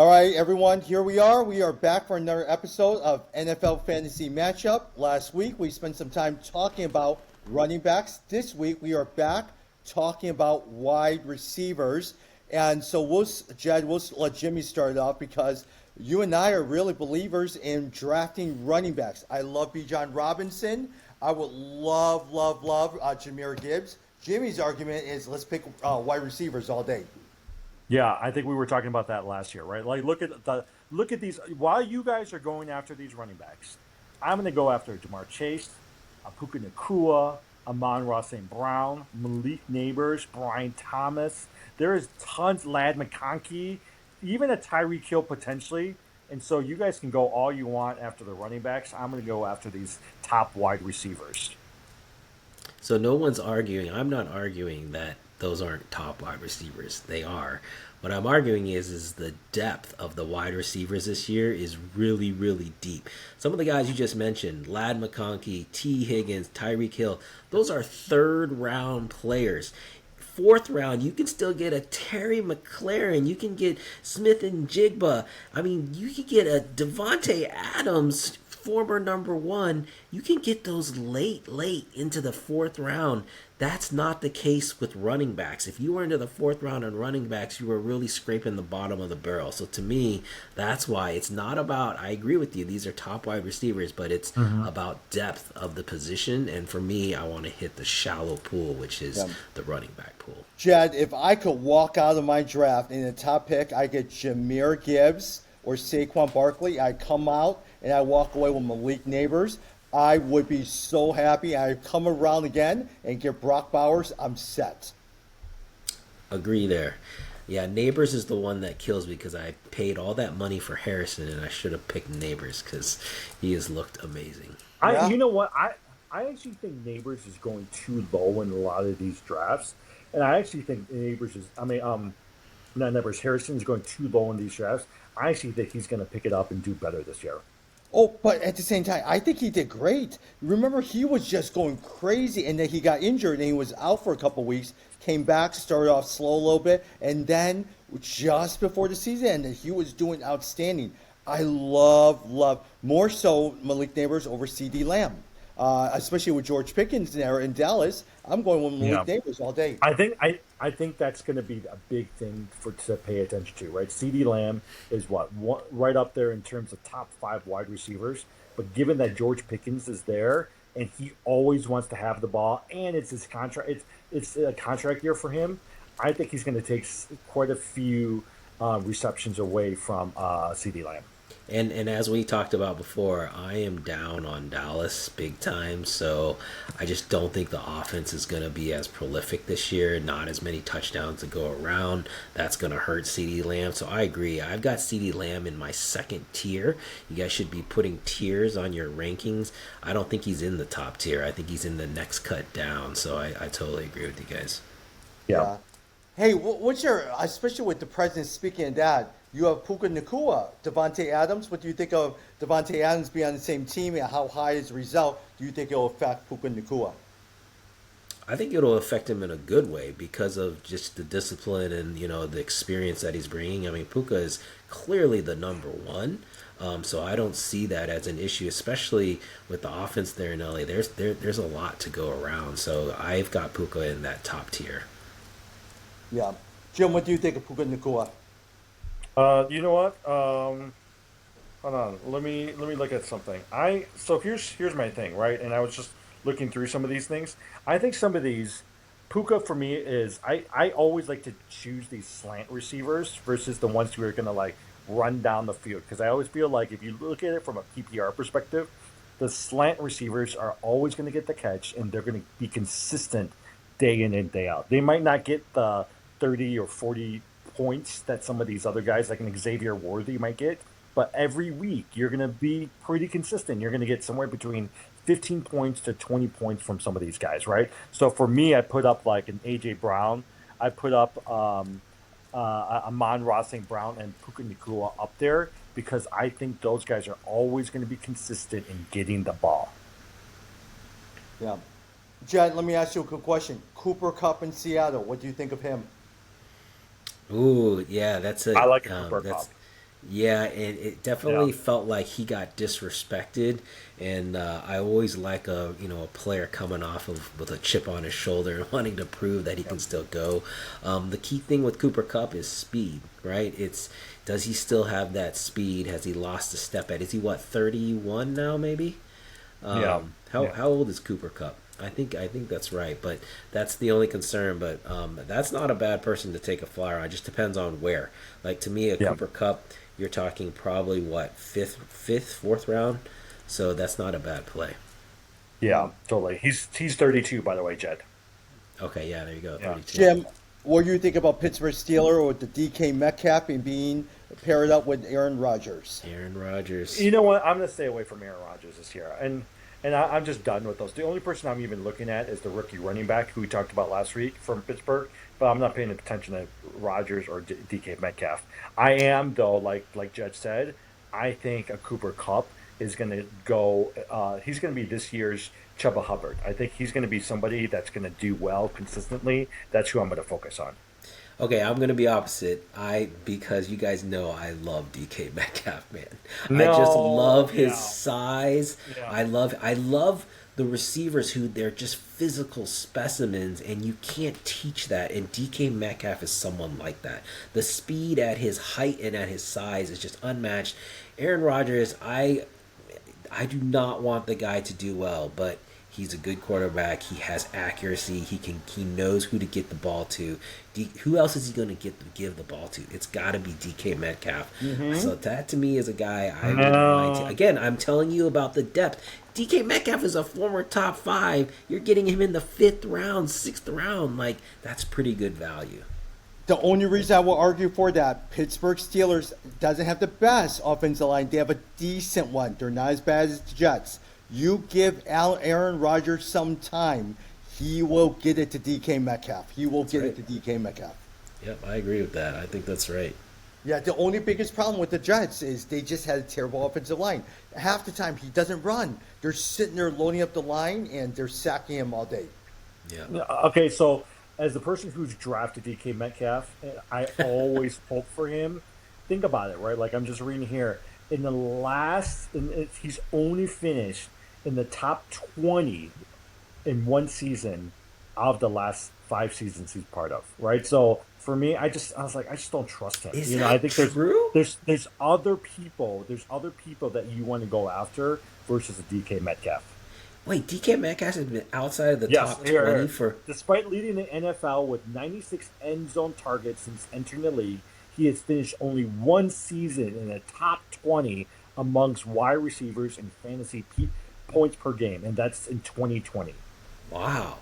All right, everyone, here we are. We are back for another episode of NFL Fantasy Matchup. Last week, we spent some time talking about running backs. This week, we are back talking about wide receivers. And so, Jed, we'll let Jimmy start off because you and I are really believers in drafting running backs. I love Bijan Robinson. I would love Jahmyr Gibbs. Jimmy's argument is let's pick wide receivers all day. Yeah, I think we were talking about that last year, right? Like, look at these. While you guys are going after these running backs, I'm going to go after Jamar Chase, Puka Nakua, Amon-Ra St. Brown, Malik Neighbors, Brian Thomas. There is tons. Lad McConkey, even a Tyreek Hill potentially. And so you guys can go all you want after the running backs. I'm going to go after these top wide receivers. So no one's arguing. I'm not arguing that those aren't top wide receivers. They are. What I'm arguing is the depth of the wide receivers this year is really, really deep. Some of the guys you just mentioned, Lad McConkey, T. Higgins, Tyreek Hill, those are third round players. Fourth round, you can still get a Terry McLaurin. You can get Smith and Jigba. I mean, you can get a Devontae Adams, former number one. You can get those late into the fourth round. That's not the case with running backs. If you were into the fourth round on running backs, you were really scraping the bottom of the barrel. So to me, that's why it's not about, I agree with you, these are top wide receivers, but it's about depth of the position. And for me, I want to hit the shallow pool, which is the running back pool. Jed, if I could walk out of my draft in the top pick, I get Jahmyr Gibbs or Saquon Barkley. I come out and I walk away with Malik Neighbors. I would be so happy. I come around again and get Brock Bowers. I'm set. Agree there. Yeah, Neighbors is the one that kills me because I paid all that money for Harrison and I should have picked Neighbors because he has looked amazing. You know what? I actually think Neighbors is going too low in a lot of these drafts. And I actually think not Neighbors, Harrison is going too low in these drafts. I actually think he's going to pick it up and do better this year. Oh, but at the same time, I think he did great. Remember, he was just going crazy, and then he got injured, and he was out for a couple weeks, came back, started off slow a little bit, and then just before the season ended, he was doing outstanding. I love more so Malik Neighbors over C.D. Lamb, especially with George Pickens there in Dallas. I'm going with Malik Neighbors all day. I think that's going to be a big thing to pay attention to, right? C.D. Lamb is right up there in terms of top 5 wide receivers. But given that George Pickens is there and he always wants to have the ball, and it's his contract, it's a contract year for him. I think he's going to take quite a few receptions away from C.D. Lamb. And as we talked about before, I am down on Dallas big time, so I just don't think the offense is going to be as prolific this year, not as many touchdowns to go around. That's going to hurt CeeDee Lamb, so I agree. I've got CeeDee Lamb in my second tier. You guys should be putting tiers on your rankings. I don't think he's in the top tier. I think he's in the next cut down, so I totally agree with you guys. Yeah. Hey, what's your, especially with the president speaking of that, you have Puka Nakua, Devontae Adams. What do you think of Devontae Adams being on the same team, and how high is the result do you think it will affect Puka Nakua? I think it'll affect him in a good way because of just the discipline and the experience that he's bringing. I mean, Puka is clearly the number one, so I don't see that as an issue, especially with the offense there in LA. There's a lot to go around, so I've got Puka in that top tier. Yeah, Jim, what do you think of Puka Nakua? You know what? Hold on. Let me look at something. So here's my thing, right? And I was just looking through some of these things. I think some of these Puka for me is I always like to choose these slant receivers versus the ones who are gonna like run down the field, because I always feel like if you look at it from a PPR perspective, the slant receivers are always going to get the catch and they're going to be consistent day in and day out. They might not get the 30 or 40 points that some of these other guys like an Xavier Worthy might get, but every week you're going to be pretty consistent. You're going to get somewhere between 15 points to 20 points from some of these guys, right? So for me, I put up like an A.J. Brown. I put up Amon-Ra St. Brown and Puka Nakua up there because I think those guys are always going to be consistent in getting the ball. Yeah. Jed, let me ask you a quick question. Cooper Kupp in Seattle, what do you think of him? Ooh, yeah, that's a. I like Cooper Kupp. Yeah, and it definitely felt like he got disrespected. And I always like a player coming off of with a chip on his shoulder and wanting to prove that he can still go. The key thing with Cooper Cup is speed, right? It's does he still have that speed? Has he lost a step at? Is he what 31 now? Maybe. Yeah. How old is Cooper Cup? I think that's right, but that's the only concern. But that's not a bad person to take a flyer on. It just depends on where. Like to me, a Yeah. Cooper Cup, you're talking probably what fourth round. So that's not a bad play. Yeah, totally. He's 32, by the way, Jed. Okay, yeah, there you go, Yeah. 32. Jim, what do you think about Pittsburgh Steeler or the DK Metcalf and being paired up with Aaron Rodgers? Aaron Rodgers. You know what? I'm going to stay away from Aaron Rodgers this year, and I'm just done with those. The only person I'm even looking at is the rookie running back who we talked about last week from Pittsburgh. But I'm not paying attention to Rodgers or DK Metcalf. I am though, like Judge said. I think a Cooper Cup is going to go. He's going to be this year's Chuba Hubbard. I think he's going to be somebody that's going to do well consistently. That's who I'm going to focus on. Okay, I'm gonna be opposite. Because you guys know I love DK Metcalf, man. I No, just love his yeah. size. Yeah. I love the receivers who they're just physical specimens, and you can't teach that. And DK Metcalf is someone like that. The speed at his height and at his size is just unmatched. Aaron Rodgers, I do not want the guy to do well, but he's a good quarterback. He has accuracy. He knows who to get the ball to. Who else is he going to give the ball to? It's got to be DK Metcalf. So that to me is a guy I would mind to. Again, I'm telling you about the depth. DK Metcalf is a former top 5. You're getting him in the 5th round, 6th round. Like that's pretty good value. The only reason I will argue for that, Pittsburgh Steelers doesn't have the best offensive line. They have a decent one. They're not as bad as the Jets. You give Aaron Rodgers some time, he will get it to DK Metcalf. He will get it to DK Metcalf. Yep, I agree with that. I think that's right. Yeah, the only biggest problem with the Jets is they just had a terrible offensive line. Half the time he doesn't run. They're sitting there loading up the line and they're sacking him all day. Yeah. Okay, so as the person who's drafted DK Metcalf, I always hope for him. Think about it, right? Like I'm just reading here. He's only finished in the top 20 in one season out of the last 5 seasons he's part of, right? So for me, I was like, I just don't trust him. Is I that think true? there's other people that you want to go after versus a DK Metcalf. Wait, DK Metcalf has been outside of the Yes, top 20 for. despite leading the NFL with 96 end zone targets since entering the league, he has finished only one season in the top 20 amongst wide receivers and fantasy points per game, and that's in 2020. Wow.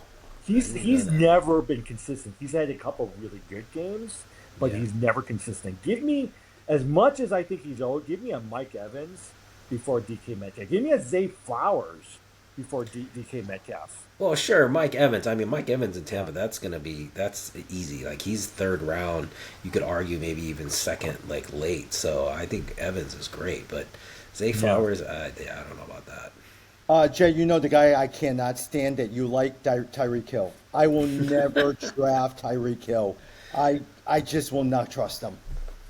He's never been consistent. He's had a couple of really good games, but Yeah. he's never consistent. Give me, as much as I think he's old, give me a Mike Evans before DK Metcalf. Give me a Zay Flowers before DK Metcalf. Well, sure, Mike Evans. I mean, Mike Evans in Tampa, that's easy. Like, he's 3rd round. You could argue maybe even 2nd, like, late. So I think Evans is great. But Zay Flowers, I don't know about that. Jay, you know the guy I cannot stand that you like, Tyreek Hill. I will never draft Tyreek Hill. I just will not trust him.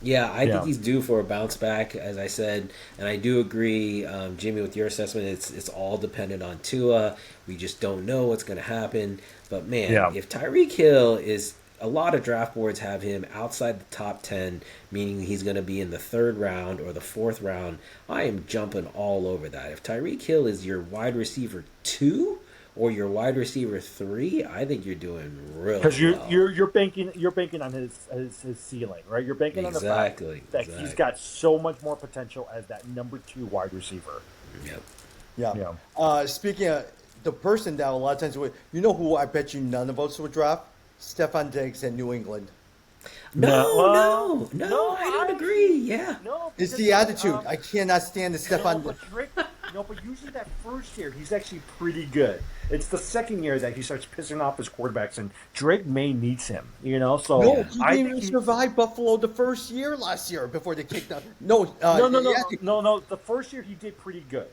Yeah, I think he's due for a bounce back, as I said, and I do agree, Jimmy, with your assessment. It's all dependent on Tua. We just don't know what's going to happen. But man, if Tyreek Hill is, a lot of draft boards have him outside the top 10, meaning he's going to be in the 3rd round or the 4th round. I am jumping all over that. If Tyreek Hill is your wide receiver 2 or your wide receiver 3, I think you're doing really Because well. you're banking on his ceiling, right? You're banking on the fact that he's got so much more potential as that number 2 wide receiver. Yep. Yeah. Speaking of the person that a lot of times you know who I bet you none of us would draft? Stephon Diggs in New England. No, I don't agree. Yeah. No, It's because, the attitude. I cannot stand the Stephon. but Drake, but usually that first year he's actually pretty good. It's the second year that he starts pissing off his quarterbacks, and Drake May needs him. So No, he I didn't think even survive Buffalo the first year last year before they kicked out. No, no. the attitude- The first year he did pretty good.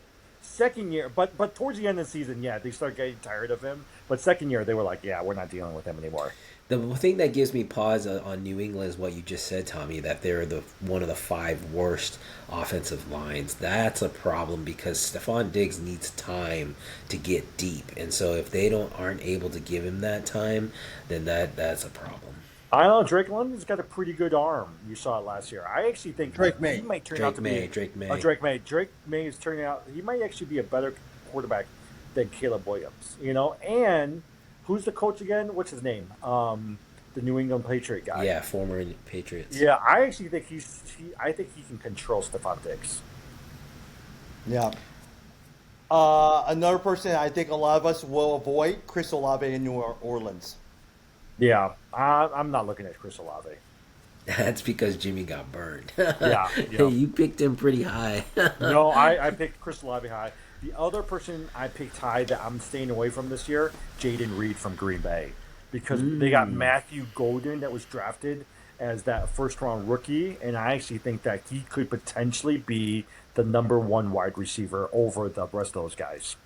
second year, but towards the end of the season, yeah, they start getting tired of him. But second year, they were like, yeah, we're not dealing with him anymore. The thing that gives me pause on New England is what you just said, Tommy, that they're the one of the five worst offensive lines. That's a problem because Stephon Diggs needs time to get deep, and so if they aren't able to give him that time, then that's a problem. I don't know. Drake London's got a pretty good arm. You saw it last year. I actually think Drake May. he might turn Drake out to May, be Drake May. Oh, Drake May. Drake May is turning out. He might actually be a better quarterback than Caleb Williams. And who's the coach again? What's his name? The New England Patriot guy. Yeah, former Patriots. Yeah, I actually think I think he can control Stephon Diggs. Yeah. Another person I think a lot of us will avoid, Chris Olave in New Orleans. Yeah, I'm not looking at Chris Olave. That's because Jimmy got burned. Yeah. You picked him pretty high. No, I picked Chris Olave high. The other person I picked high that I'm staying away from this year, Jaden Reed from Green Bay. Because they got Matthew Golden that was drafted as that first-round rookie, and I actually think that he could potentially be the number one wide receiver over the rest of those guys.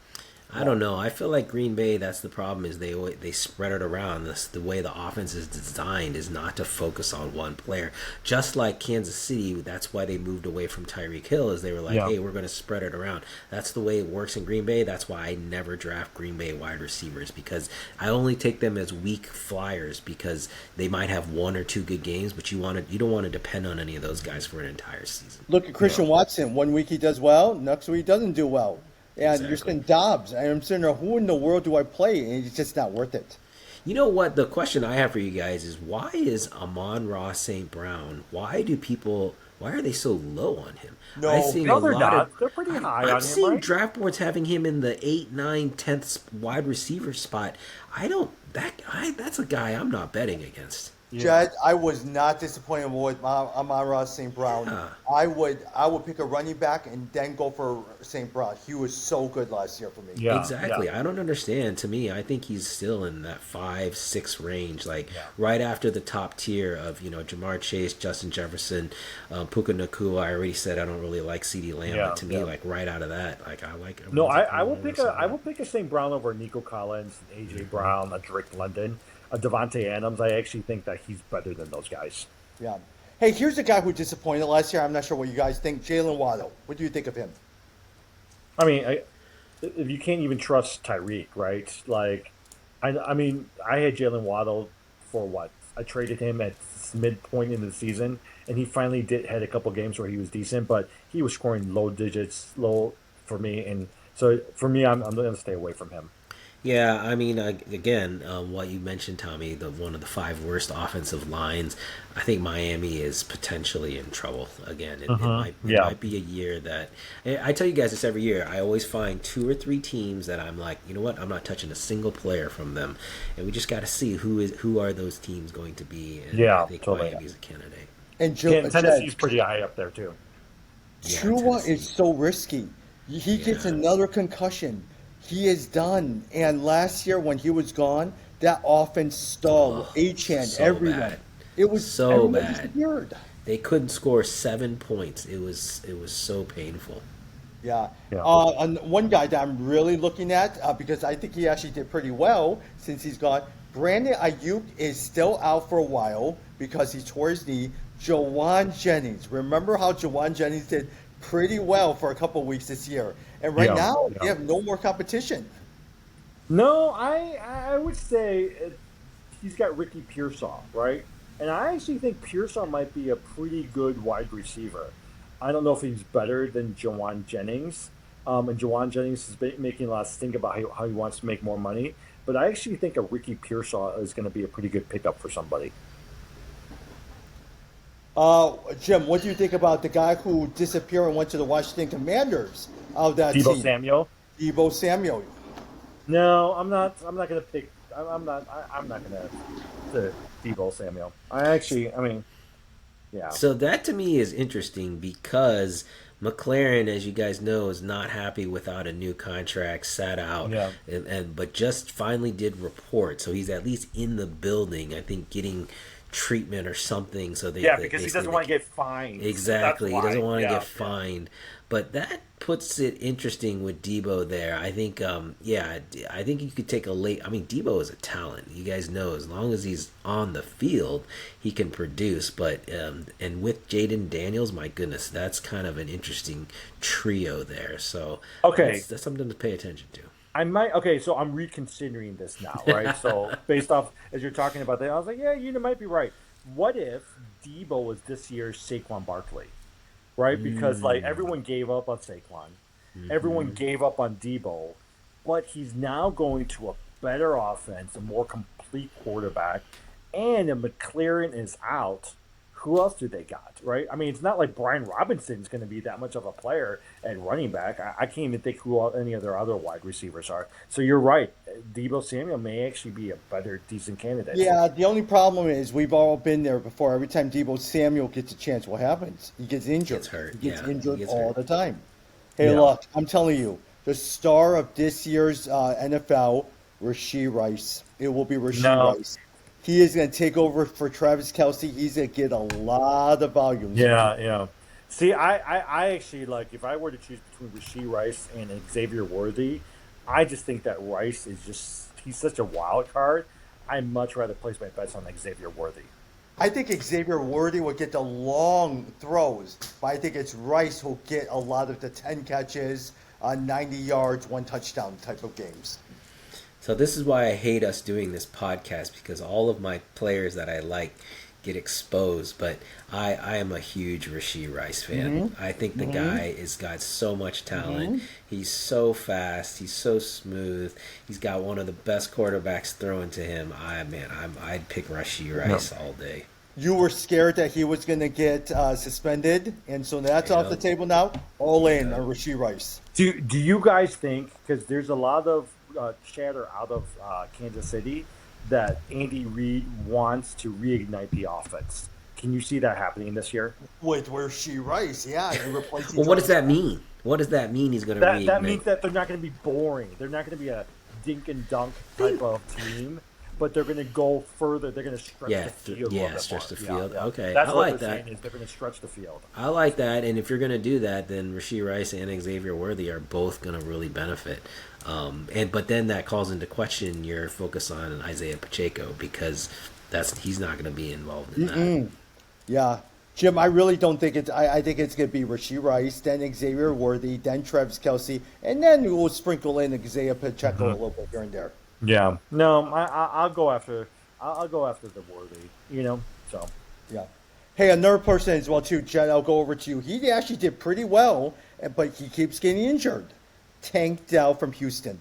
I don't know. I feel like Green Bay. That's the problem. Is they spread it around. The way the offense is designed is not to focus on one player. Just like Kansas City, that's why they moved away from Tyreek Hill. Is they were like, hey, we're going to spread it around. That's the way it works in Green Bay. That's why I never draft Green Bay wide receivers because I only take them as weak flyers because they might have one or two good games, but you don't want to depend on any of those guys for an entire season. Look at Christian Watson. 1 week he does well, next week he doesn't do well. And Exactly. you're saying Dobbs. And I'm sitting there, who in the world do I play? And it's just not worth it. You know what? The question I have for you guys is why is Amon-Ra St. Brown? Why are they so low on him? No, I've seen No, a they're lot not. of, They're pretty high on I've him, seen right? draft boards having him in the 8, 9, 10th wide receiver spot. That's a guy I'm not betting against. Yeah. Jed, I was not disappointed with Amon-Ra St. Brown. Yeah. I would pick a running back and then go for St. Brown. He was so good last year for me. Yeah. Exactly. yeah. I don't understand. To me, I think he's still in that 5, 6 range, like Yeah. right after the top tier of Jamar Chase, Justin Jefferson, Puka Nakua. I already said I don't really like CeeDee Lamb, Yeah, but to me, yeah. like right out of that, like I like him. No, I will pick a St. Brown over Nico Collins, AJ Brown, a Drake London, a Devontae Adams. I actually think that he's better than those guys. Yeah. Hey, here's a guy who disappointed last year. I'm not sure what you guys think. Jalen Waddle. What do you think of him? I mean, if you can't even trust Tyreek, right? Like, I mean, I had Jalen Waddle for what? I traded him at midpoint in the season, and he finally had a couple games where he was decent, but he was scoring low for me, and so for me, I'm going to stay away from him. Yeah, I mean, again, what you mentioned, Tommy, one of the 5 worst offensive lines. I think Miami is potentially in trouble again. It might be a year that I tell you guys this every year. I always find 2 or 3 teams that I'm like, you know what, I'm not touching a single player from them, and we just got to see who are those teams going to be. And Yeah, I think totally. Miami's a candidate. And Tennessee's pretty high up there too. Yeah, Tua Tennessee. is so risky. He gets Yeah. another concussion. He is done. And last year when he was gone, that offense stalled. Oh, H-hand, so everyone. bad. It was So everyone bad. disappeared. They couldn't score 7 points. It was so painful. Yeah. Yeah. And one guy that I'm really looking at, because I think he actually did pretty well since he's gone. Brandon Ayuk is still out for a while because he tore his knee. Jawan Jennings. Remember how Jawan Jennings did pretty well for a couple of weeks this year. And right now, they have no more competition. No, I would say he's got Ricky Pearsall, right? And I actually think Pearsall might be a pretty good wide receiver. I don't know if he's better than Jawan Jennings. And Jawan Jennings is making a lot of stink about how he wants to make more money. But I actually think a Ricky Pearsall is going to be a pretty good pickup for somebody. Jim, what do you think about the guy who disappeared and went to the Washington Commanders of that Deebo team? Samuel? Deebo Samuel. No, I'm not going to pick. I'm not going to Deebo Samuel. Yeah. So that to me is interesting because McLaren, as you guys know, is not happy without a new contract, sat out, Yeah. but just finally did report. So he's at least in the building, I think, getting treatment or something. So Because he doesn't want to get fined. Exactly. That's He doesn't why. want to Yeah, get fined. But that puts it interesting with Debo there. I think, yeah, I think you could take a late. I mean, Debo is a talent. You guys know, as long as he's on the field, he can produce. But and with Jaden Daniels, my goodness, that's kind of an interesting trio there. So Okay, that's something to pay attention to. I might. Okay, so I'm reconsidering this now, right? So based off as you're talking about that, I was like, yeah, you might be right. What if Debo was this year's Saquon Barkley, right? Because like everyone gave up on Saquon, everyone gave up on Debo, but he's now going to a better offense, a more complete quarterback, and if McLaren is out, who else do they got, right? I mean, it's not like Brian Robinson's going to be that much of a player at running back. I can't even think who any of their other wide receivers are. So you're right. Debo Samuel may actually be a better, decent candidate. Yeah, the only problem is we've all been there before. Every time Debo Samuel gets a chance, what happens? He gets injured. Gets hurt. He gets Yeah, injured he gets all hurt. the time. Hey, Yeah. look, I'm telling you, the star of this year's NFL, Rashee Rice. It will be Rashee No. Rice. He is going to take over for Travis Kelce. He's going to get a lot of volume. Yeah, yeah. See, I actually like if I were to choose between Rasheed Rice and Xavier Worthy, I just think that Rice is just he's such a wild card. I'd much rather place my bets on Xavier Worthy. I think Xavier Worthy will get the long throws, but I think it's Rice who'll get a lot of the 10 catches, 90 yards, one touchdown type of games. So this is why I hate us doing this podcast, because all of my players that I like get exposed. But I am a huge Rashee Rice fan. I think the guy has got so much talent. He's so fast. He's so smooth. He's got one of the best quarterbacks throwing to him. I'd pick Rashee Rice all day. You were scared that he was going to get suspended, and so that's off the Yeah. table now. All in on Rashee Rice. Do you guys think because there's a lot of chatter out of Kansas City that Andy Reid wants to reignite the offense? Can you see that happening this year? With Rashee Rice, yeah. And replacing Well, what does Travis that mean? What does that mean? He's going to That means that they're not going to be boring. They're not going to be a dink and dunk type of team, but they're going to go further. They're going to stretch the field. A little bit stretch the more. field. Okay, That's I what like they're that. saying is they're going to stretch the field. I like that, and if you're going to do that, then Rashee Rice and Xavier Worthy are both going to really benefit. But then that calls into question your focus on Isaiah Pacheco, because he's not going to be involved in that. Yeah. Jim, I really don't think it's. I think it's going to be Rashee Rice, then Xavier Worthy, then Travis Kelce, and then we'll sprinkle in Isaiah Pacheco a little bit here and there. Yeah. No, I'll go after. I'll go after the Worthy. You know. So. Yeah. Hey, another person as well too, Jen. I'll go over to you. He actually did pretty well, but he keeps getting injured. Tank Dell from Houston.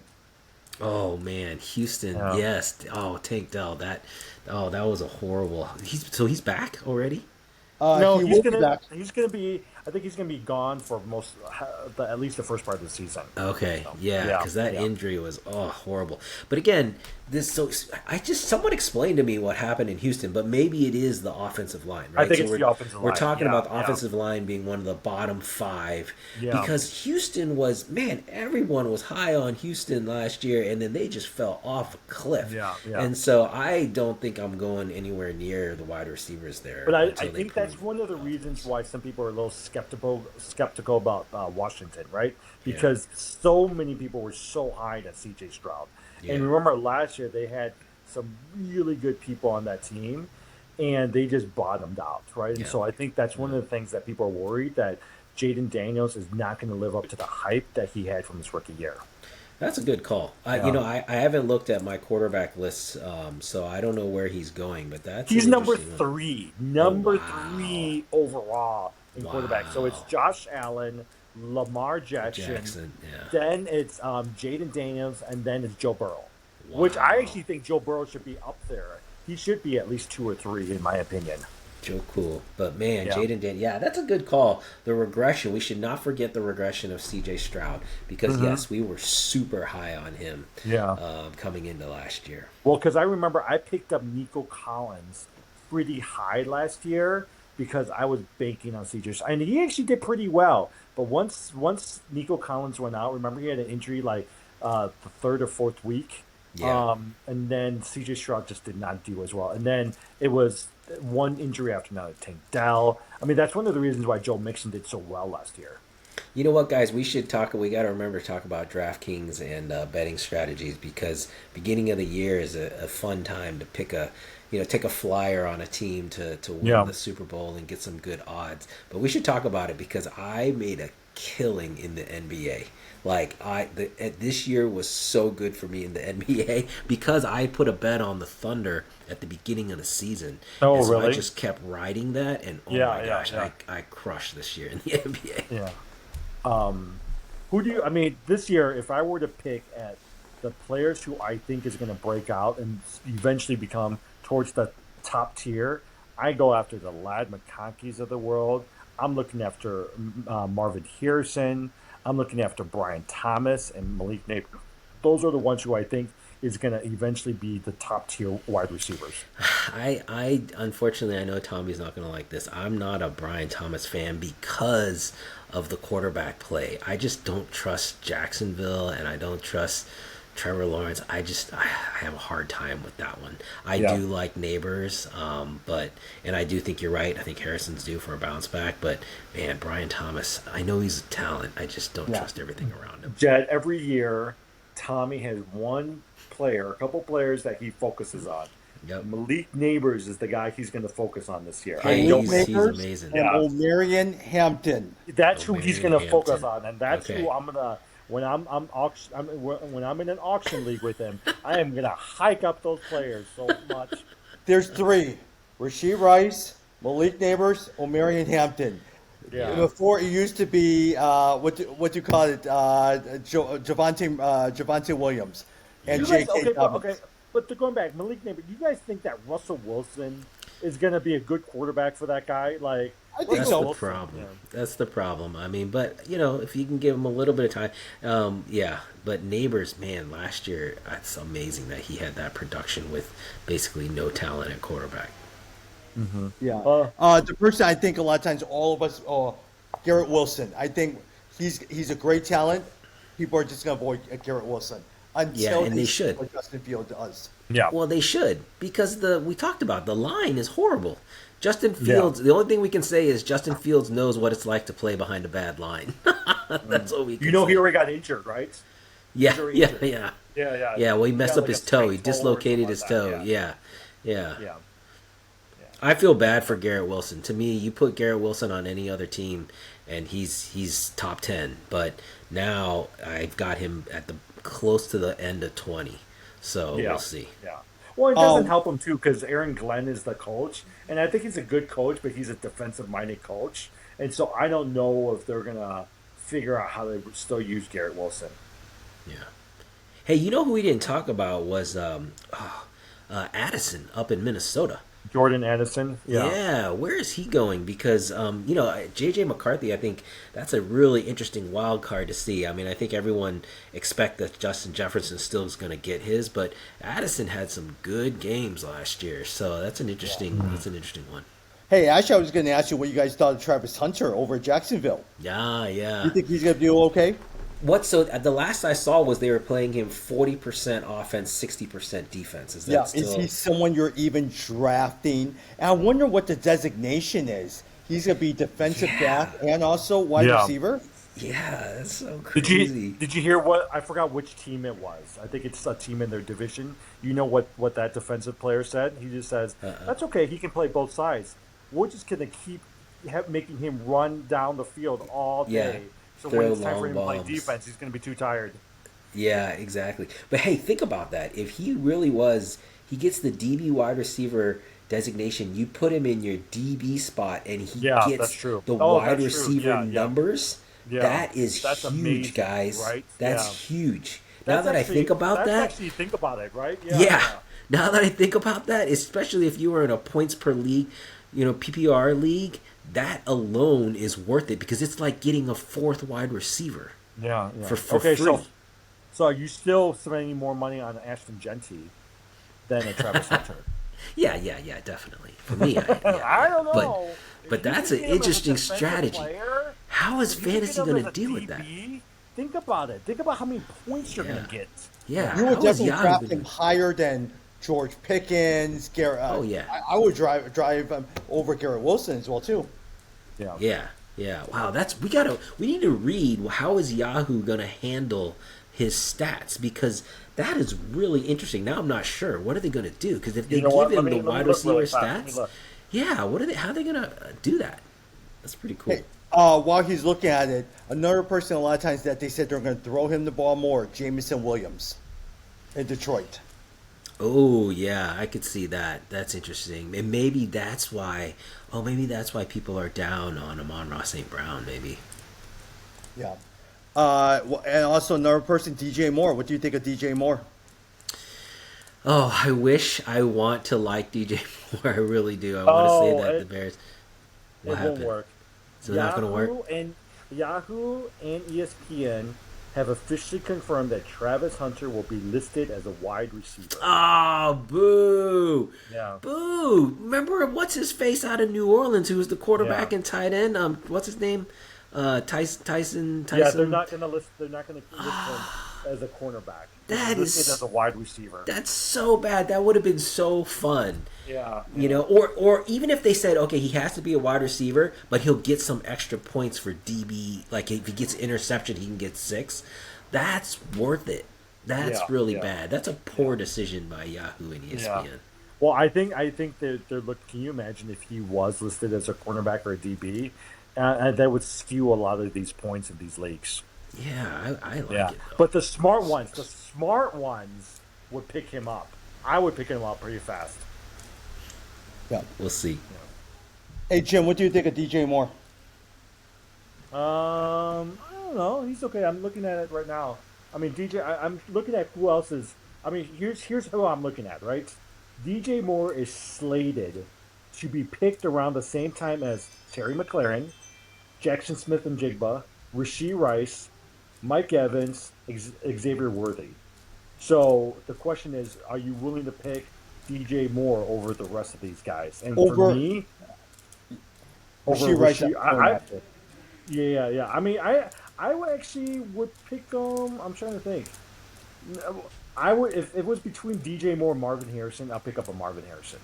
Oh man, Houston, Yeah. yes. Oh, Tank Dell, that was a horrible. He's back already. No, he he's will be gonna. back. He's gonna be. I think he's gonna be gone for at least the first part of the season. Okay, So, yeah, because that injury was horrible. But again, someone explained to me what happened in Houston, but maybe it is the offensive line, right? I think it's the offensive We're line. talking Yeah, about the yeah. offensive line being one of the bottom 5 Yeah. because Houston was, man, everyone was high on Houston last year, and then they just fell off a cliff. Yeah, yeah. And so I don't think I'm going anywhere near the wide receivers there. But I until they think that's prove- one of the reasons why some people are a little skeptical about Washington, right? Because so many people were so high on C.J. Stroud. Yeah. And remember last year they had some really good people on that team, and they just bottomed out, right? And Yeah. so I think that's one of the things that people are worried that Jaden Daniels is not going to live up to the hype that he had from his rookie year. That's a good call. I haven't looked at my quarterback lists, so I don't know where he's going. But He's an number interesting one. 3, number wow. 3 overall in quarterback. So it's Wow. Josh Allen, Lamar Jackson. Yeah. Then it's Jaden Daniels, and then it's Joe Burrow, which I actually think Joe Burrow should be up there. He should be at least 2 or 3, in my opinion. Joe Cool. But man, Yeah. Jaden Dan, yeah, that's a good call. The regression. We should not forget the regression of CJ Stroud, because yes, we were super high on him coming into last year. Well, because I remember I picked up Nico Collins pretty high last year because I was banking on CJ, and he actually did pretty well. But once Nico Collins went out, remember he had an injury like the 3rd or 4th week. Yeah. And then CJ Stroud just did not do as well. And then it was one injury after another. Tank Dell. I mean, that's one of the reasons why Joe Mixon did so well last year. You know what, guys? We should talk. We got to remember to talk about DraftKings and betting strategies because beginning of the year is a fun time to pick a, take a flyer on a team to win Yeah. the Super Bowl and get some good odds. But we should talk about it because I made a killing in the NBA. Like this year was so good for me in the NBA because I put a bet on the Thunder at the beginning of the season. Oh, And so I really? just kept riding that, and oh Yeah, my yeah, gosh, yeah. I crushed this year in the NBA. Yeah. Who do you? I mean, this year, if I were to pick at the players who I think is going to break out and eventually become towards the top tier, I go after the Lad McConkeys of the world. I'm looking after Marvin Harrison. I'm looking after Brian Thomas and Malik Neighbors. Those are the ones who I think is going to eventually be the top tier wide receivers. I unfortunately I know Tommy's not gonna like this. I'm not a Brian Thomas fan because of the quarterback play. I just don't trust Jacksonville and I don't trust Trevor Lawrence. I have a hard time with that one. I Yeah. do like Neighbors, but and I do think you're right. I think Harrison's due for a bounce back, but man, Brian Thomas, I know he's a talent. I just don't Yeah. trust everything around him. Jed, every year, Tommy has one player, a couple players that he focuses on. Yep. Malik Neighbors is the guy he's going to focus on this year. Hey, I don't, he's Makers amazing. and Yeah. O'Marion Hampton. that's who he's going to Hampton. focus on, and that's Okay. who I'm gonna. When when I'm in an auction league with him, I am gonna hike up those players so much. There's three: Rasheed Rice, Malik Neighbors, O'Marion Hampton. Yeah. Before it used to be what do you call it? Javante Williams and You guys, J.K. okay, Dobbins. but going back, Malik Neighbors, you guys think that Russell Wilson is going to be a good quarterback for that guy? Like, I think That's so. the Wilson, problem. yeah. That's the problem. I mean, but if you can give him a little bit of time, yeah. But Neighbors, man, last year it's amazing that he had that production with basically no talent at quarterback. Yeah. Uh, The person I think a lot of times all of us, Garrett Wilson. I think he's a great talent. People are just going to avoid Garrett Wilson until and they see should. what Justin Field does. yeah. Well, they should because we talked about the line is horrible. Justin Fields. The only thing we can say is Justin Fields knows what it's like to play behind a bad line. That's what we. Can You know, say. he already got injured, right? Yeah, injury yeah, injury. yeah. Yeah. Yeah, well, he messed got up like his a toe. sprained He toe or dislocated something his like toe. that, Yeah. Yeah. I feel bad for Garrett Wilson. To me, you put Garrett Wilson on any other team, and he's top 10. But now I've got him at the close to the end of 20. So Yeah. we'll see. Yeah. Well, it doesn't Um, help him too because Aaron Glenn is the coach, and I think he's a good coach, but he's a defensive-minded coach, and so I don't know if they're gonna figure out how they would still use Garrett Wilson. Yeah. Hey, you know who we didn't talk about was Addison up in Minnesota. Jordan Addison. Yeah, where is he going? Because JJ McCarthy, I think that's a really interesting wild card to see. I mean, I think everyone expect that Justin Jefferson still is going to get his, but Addison had some good games last year, so that's an interesting one. Hey, actually, I was going to ask you what you guys thought of Travis Hunter over at Jacksonville. Yeah, yeah. You think he's going to do okay? The last I saw was they were playing him 40% offense, 60% defense. Is that Yeah. still? Is he someone you're even drafting? And I wonder what the designation is. He's going to be defensive back and also wide Yeah. receiver. Yeah, that's so Did crazy. you hear what I forgot which team it was? I think it's a team in their division. You know what that defensive player said? He just says that's okay. He can play both sides. We're just gonna keep making him run down the field all day. Yeah. So Throw when it's time for long him to play bombs. defense, he's gonna be too tired. Yeah, exactly. But hey, think about that. If he really was, he gets the DB wide receiver designation. You put him in your DB spot, and he Yeah, gets that's true. the Oh, wide that's true. receiver Yeah, yeah. numbers. Yeah. That is That's huge, amazing, guys. right? That's Yeah. huge. Now That's that actually- I think about that's that, actually think about it, right? yeah. Now that I think about that, especially if you were in a points per league, PPR league, that alone is worth it because it's like getting a fourth wide receiver. Yeah. For okay, free. so are you still spending more money on Ashton Genty than a Travis Hunter? Yeah, definitely. For me, yeah. I don't know. But If you that's can an get him as a interesting defensive strategy. player, How is if you can fantasy get him going to as a deal with that? DB, think about it. Think about how many points you're going Yeah. to get. Yeah, You would how is definitely Yahoo draft gonna- him higher than George Pickens. Garrett. Oh, yeah. I would drive him over Garrett Wilson as well too. Yeah. Yeah, Yeah, wow, we need to read how is Yahoo gonna handle his stats because that is really interesting. Now I'm not sure what are they gonna do because if they You know give what? him the Let me wide look receiver really fast. Let me stats, look. yeah, how are they gonna do that? That's pretty cool. Hey, while he's looking at it, another person a lot of times that they said they're going to throw him the ball more, Jamison Williams in Detroit. Oh yeah, I could see that. That's interesting, and maybe that's why. Oh, maybe that's why people are down on Amon-Ra St. Brown. Maybe. Yeah. And also another person, DJ Moore. What do you think of DJ Moore? Oh, I want to like DJ Moore. I really do. I want to say Oh, that the Bears. it What won't happened? work. Is it not going to work? Yahoo and ESPN have officially confirmed that Travis Hunter will be listed as a wide receiver. Oh, boo! Yeah. Boo! Remember what's his face out of New Orleans, who was the quarterback Yeah. and tight end? What's his name? Tyson. Yeah, they're not going to list. They're not going to list him as a cornerback. That He's listed is- as a wide receiver. That's so bad. That would have been so fun. Yeah. You know, or even if they said, okay, he has to be a wide receiver, but he'll get some extra points for DB. Like if he gets interception, he can get 6. That's worth it. That's Yeah, really yeah. bad. That's a poor decision by Yahoo and ESPN. Yeah. Well, I think they're look. Can you imagine if he was listed as a cornerback or a DB? That would skew a lot of these points in these leagues. Yeah, I like Yeah, it though. but the smart ones would pick him up. I would pick him up pretty fast. Yeah. We'll see. Hey, Jim, what do you think of DJ Moore? I don't know. He's okay. I'm looking at it right now. I mean, I'm looking at who else is. I mean, here's who I'm looking at. Right, DJ Moore is slated to be picked around the same time as Terry McLaurin, Jackson Smith and Jigba, Rasheed Rice, Mike Evans, Xavier Worthy. So the question is, are you willing to pick DJ Moore over the rest of these guys? And Over- for me, Rasheed Rice Rasheed- at cornerback. yeah. I mean, I would actually would pick I'm trying to think. I would if it was between DJ Moore and Marvin Harrison. I'll pick up a Marvin Harrison.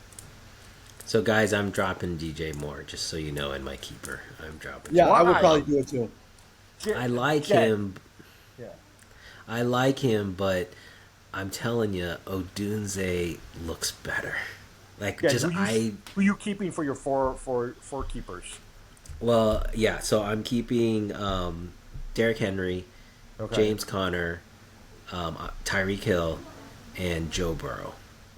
So, guys, I'm dropping DJ Moore, just so you know, in my keeper. I'm dropping. Yeah, I would Why? probably do it too. I like Jet. him. Yeah. I like him, but I'm telling you, Odunze looks better. Like, Yeah, just who you keeping for your four keepers? Well, yeah. So I'm keeping Derrick Henry, Okay. James Conner, Tyreek Hill, and Joe Burrow.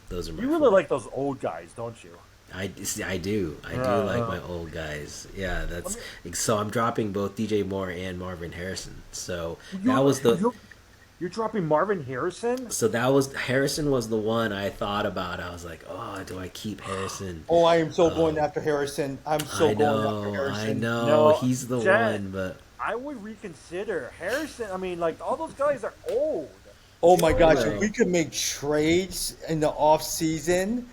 Those are my. You four. really like those old guys, don't you? I do. I do Uh, like my old guys. Yeah, that's so. I'm dropping both DJ Moore and Marvin Harrison. So that was the. You're dropping Marvin Harrison? So Harrison was the one I thought about. I was like, oh, do I keep Harrison? Oh, I am so going after Harrison. I'm so I going after know, Harrison. I know. No, He's the Jet. one, but I would reconsider Harrison. I mean, like all those guys are old. Oh my gosh, Well- if we could make trades in the off season,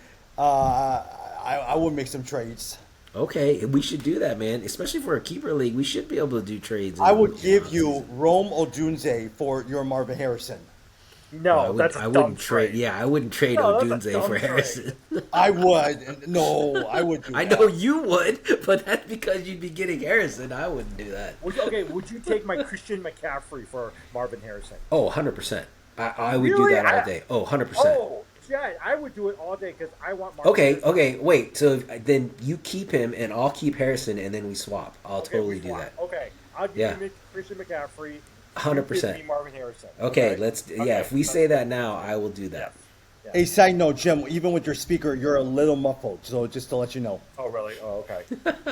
I would make some trades. okay, we should do that, man. Especially for a keeper league, we should be able to do trades. I would in give the you offseason. Rome Odunze for your Marvin Harrison. No, that's a I dumb wouldn't trade. Yeah, I wouldn't trade No, that's a Odunze dumb for trade. Harrison. I would. No, I would do I that. know you would, but that's because you'd be getting Harrison. I wouldn't do that. Would you take my Christian McCaffrey for Marvin Harrison? Oh, 100%. I would Really? do that all day. Oh, 100%. Oh, yeah, I would do it all day because I want Marvin. Okay, Harrison. okay, wait. So then you keep him, and I'll keep Harrison, and then we swap. I'll Okay, totally we do swap. that. Okay, I'll give Yeah. you Christian McCaffrey. 100%. You give me Marvin Harrison. Okay, let's. Okay, Yeah, if we say that now, I will do that. Yeah. A side note, Jim, even with your speaker, you're a little muffled. So just to let you know. Oh, really? Oh, okay.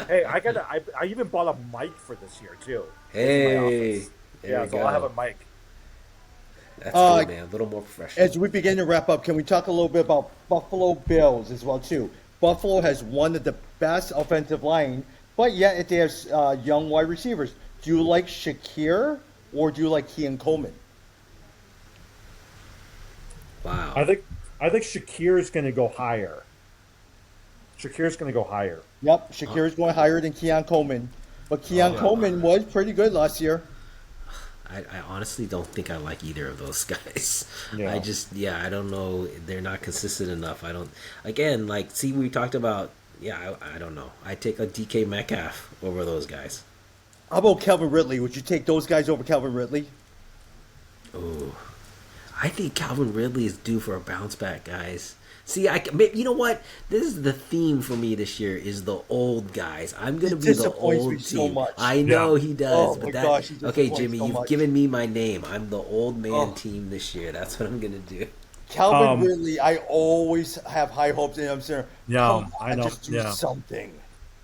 Hey, I even bought a mic for this year too. Hey, In my office. there Yeah, we so go. I'll have a mic. That's Uh, good, man. A little more professional. As we begin to wrap up, can we talk a little bit about Buffalo Bills as well too? Buffalo has one of the best offensive line, but yet they have young wide receivers. Do you like Shakir or do you like Kean Coleman? Wow. I think Shakir is going to go higher. Shakir's going to go higher. Yep, Shakir is going higher than Keon Coleman, but Keon Oh. Coleman was pretty good last year. I honestly don't think I like either of those guys. Yeah. I don't know. They're not consistent enough. I don't. Again, like, see, we talked about. Yeah, I don't know. I take a DK Metcalf over those guys. How about Calvin Ridley? Would you take those guys over Calvin Ridley? Oh, I think Calvin Ridley is due for a bounce back, guys. See, you know what? This is the theme for me this year: is the old guys. I'm gonna He be the disappoints me old so team. much. I know Yeah. he does, Oh but my that gosh, he okay, disappoints Jimmy, so you've much. given me my name. I'm the old man Oh. team this year. That's what I'm gonna do. Calvin Um, Ridley, I always have high hopes in him. Saying, Yeah, come I on, know. just do Yeah, something.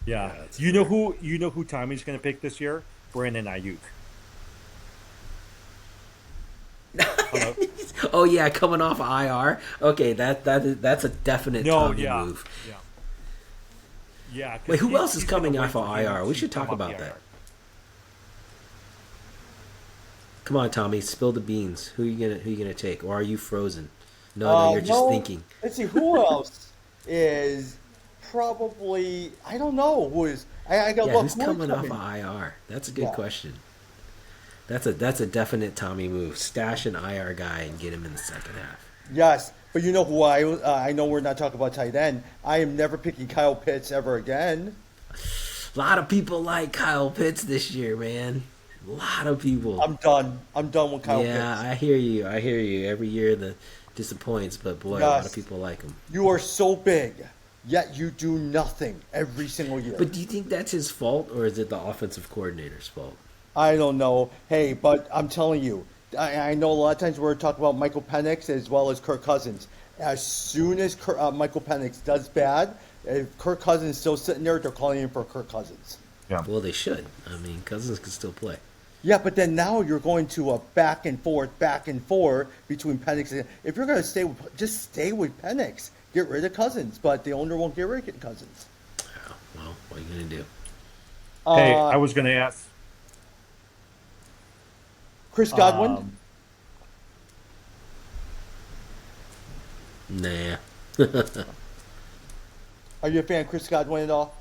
yeah. that's You know who Tommy's gonna pick this year? Brandon Ayuk. Hello? Oh yeah, coming off IR. Okay, that's a definite No, Tommy yeah, move. yeah, yeah. 'Cause Wait, who else is he's gonna coming wait off of for him IR? We to should talk come off about the that. IR. Come on, Tommy, spill the beans. Who you gonna take, or are you frozen? No, you're just No, thinking. let's see who else is probably. I don't know who is. I got to Yeah, look. who's Who is coming off coming? of IR? That's a good Yeah. question. That's a definite Tommy move. Stash an IR guy and get him in the second half. Yes, but you know who I know we're not talking about tight end. I am never picking Kyle Pitts ever again. A lot of people like Kyle Pitts this year, man. A lot of people. I'm done. I'm done with Kyle Yeah, Pitts. I hear you. I hear you. Every year the disappoints, but boy, a lot of Yes, people like him. you are so big, yet you do nothing every single year. But do you think that's his fault, or is it the offensive coordinator's fault? I don't know. Hey, but I'm telling you, I know a lot of times we're talking about Michael Penix as well as Kirk Cousins. As soon as Michael Penix does bad, if Kirk Cousins is still sitting there, they're calling him for Kirk Cousins. Yeah. Well, they should. I mean, Cousins can still play. Yeah, but then now you're going to a back and forth between Penix and if you're going to just stay with Penix. Get rid of Cousins, but the owner won't get rid of Cousins. Oh, well, what are you gonna do? Hey, Uh, I was gonna ask. Chris Godwin. Um, Nah. Are you a fan of Chris Godwin at all?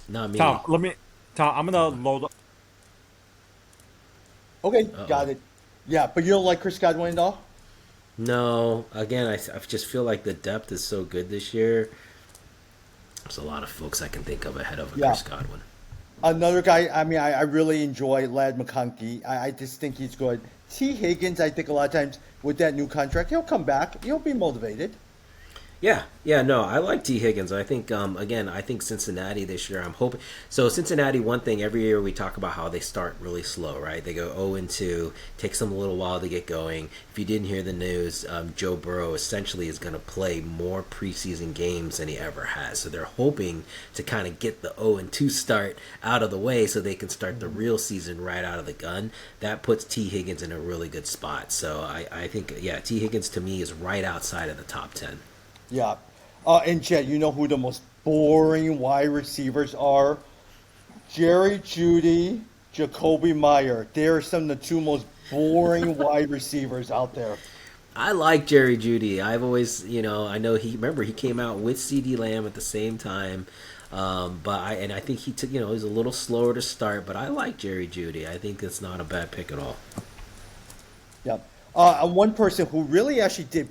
Not me. Tom, I'm gonna load up. Okay, Uh-oh. got it. Yeah, but you don't like Chris Godwin at all? No. Again, I just feel like the depth is so good this year. There's a lot of folks I can think of ahead of a Yeah. Chris Godwin. Another guy, I mean, I really enjoy Lad McConkey. I just think he's good. T. Higgins, I think a lot of times with that new contract, he'll come back. He'll be motivated. Yeah, no, I like T. Higgins. I think, again, I think Cincinnati this year, I'm hoping. So, Cincinnati, one thing, every year we talk about how they start really slow, right? They go 0-2, takes them a little while to get going. If you didn't hear the news, Joe Burrow essentially is going to play more preseason games than he ever has. So, they're hoping to kind of get the 0-2 start out of the way so they can start the real season right out of the gun. That puts T. Higgins in a really good spot. So, I think, yeah, T. Higgins to me is right outside of the top 10. Yeah. And Jet, you know who the most boring wide receivers are? Jerry Judy, Jacoby Meyer. They're some of the two most boring wide receivers out there. I like Jerry Judy. I've always, I know he came out with CD Lamb at the same time, but I think he took, he was a little slower to start, but I like Jerry Judy. I think it's not a bad pick at all. Yeah. And one person who really actually did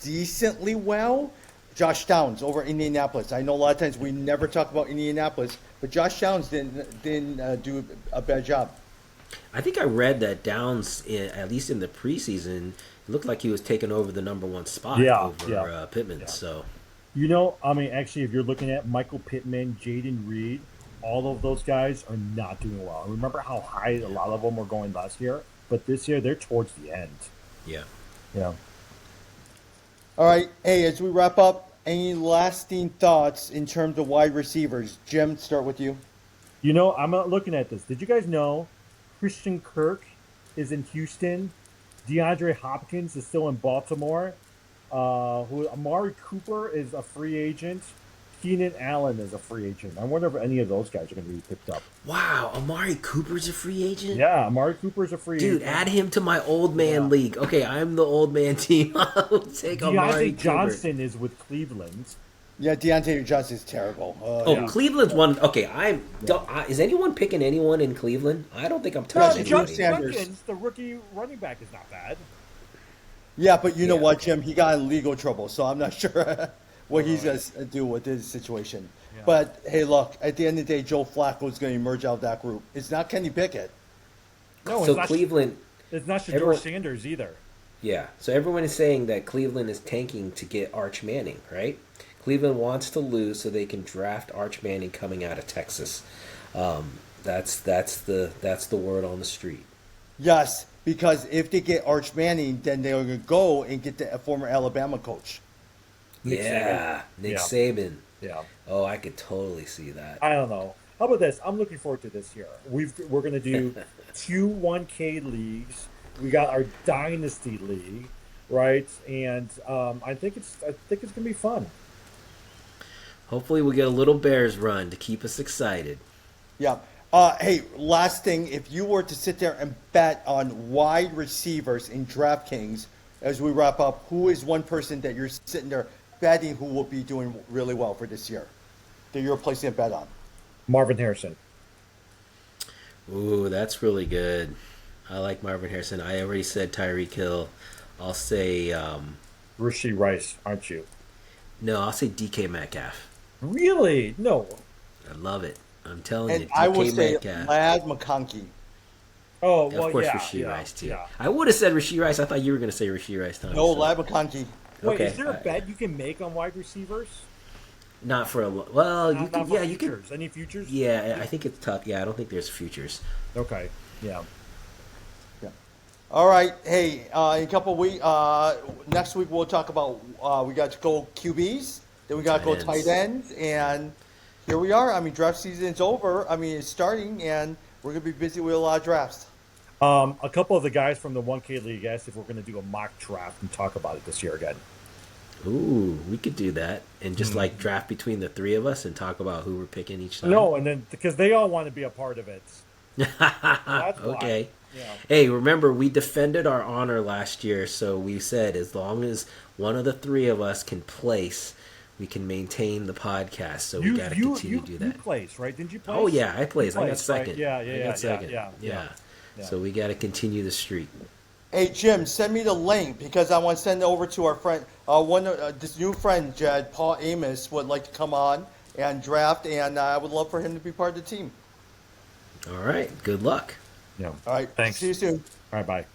decently well, Josh Downs over Indianapolis. I know a lot of times we never talk about Indianapolis, but Josh Downs didn't do a bad job. I think I read that Downs, at least in the preseason, it looked like he was taking over the number one spot over Pittman. Yeah. So, I mean, actually, if you're looking at Michael Pittman, Jaden Reed, all of those guys are not doing well. Remember how high a lot of them were going last year, but this year they're towards the end. yeah. Yeah. All right. Hey, as we wrap up, any lasting thoughts in terms of wide receivers? Jim, start with you. I'm not looking at this. Did you guys know Christian Kirk is in Houston? DeAndre Hopkins is still in Baltimore. Amari Cooper is a free agent. Keenan Allen is a free agent. I wonder if any of those guys are going to be picked up. Wow, Amari Cooper's a free agent? Yeah, Amari Cooper's a free agent. Dude, add him to my old man league. Okay, I'm the old man team. I'll take Amari Deontay Cooper. Johnson is with Cleveland. Yeah, Deontay Johnson is terrible. Oh, Yeah. Cleveland's one. Okay, is anyone picking anyone in Cleveland? I don't think I'm touching John anybody. Sanders. Perkins, the rookie running back, is not bad. Yeah, but you know Yeah. what, Jim? He got in legal trouble, so I'm not sure. what he's going to do with his situation. Yeah. But hey, look, at the end of the day, Joe Flacco is going to emerge out of that group. It's not Kenny Pickett. No, So it's not. Cleveland, It's not Shador everyone- Sanders either. yeah. So everyone is saying that Cleveland is tanking to get Arch Manning, right? Cleveland wants to lose so they can draft Arch Manning coming out of Texas. That's the word on the street. Yes, because if they get Arch Manning, then they're going to go and get the former Alabama coach. Nick Yeah, Saban. Nick Yeah. Saban. Yeah. Oh, I could totally see that. I don't know. How about this? I'm looking forward to this year. We're going to do 2 1K leagues. We got our dynasty league, right? And I think it's going to be fun. Hopefully, we'll get a little Bears run to keep us excited. Yeah. Hey, last thing, if you were to sit there and bet on wide receivers in DraftKings as we wrap up, who is one person that you're sitting there betting who will be doing really well for this year that you're placing a bet on? Marvin Harrison. Ooh, that's really good. I like Marvin Harrison. I already said Tyreek Hill. I'll say Rasheed Rice, aren't you? no. I'll say DK Metcalf. Really? No. I love it. I'm telling you, And I will DK say Metcalf. Lad McConkey. Oh, Of well, course, yeah, Rasheed yeah, Rice too. Yeah. I would have said Rasheed Rice. I thought you were going to say Rasheed Rice. Tommy, No, so- Lad McConkey. Wait, Okay, is there a alright. bet you can make on wide receivers? Not for a well. You Not can. for Yeah, you can. futures. Any futures? Yeah, I think it's tough. Yeah, I don't think there's futures. Okay. Yeah. All right. Hey, in a couple of weeks, next week we'll talk about, we got to go QBs, then we got to go Tight tight ends, and here we are. I mean, draft season's over. I mean, it's starting, and we're going to be busy with a lot of drafts. A couple of the guys from the 1K League asked if we're going to do a mock draft and talk about it this year again. Ooh, we could do that and just like draft between the three of us and talk about who we're picking each time. No, and then because they all want to be a part of it. That's why. Okay. Yeah. Hey, remember we defended our honor last year, so we said as long as one of the three of us can place, we can maintain the podcast. So we got to continue to do You that. placed, right? Didn't you place? Oh yeah, I placed. I got placed, right? second. Yeah, I yeah, got second. yeah. So we got to continue the streak. Hey, Jim, send me the link because I want to send it over to our friend, this new friend, Jed, Paul Amos, would like to come on and draft, and I would love for him to be part of the team. All right. Good luck. Yeah. All right. Thanks. See you soon. All right, bye.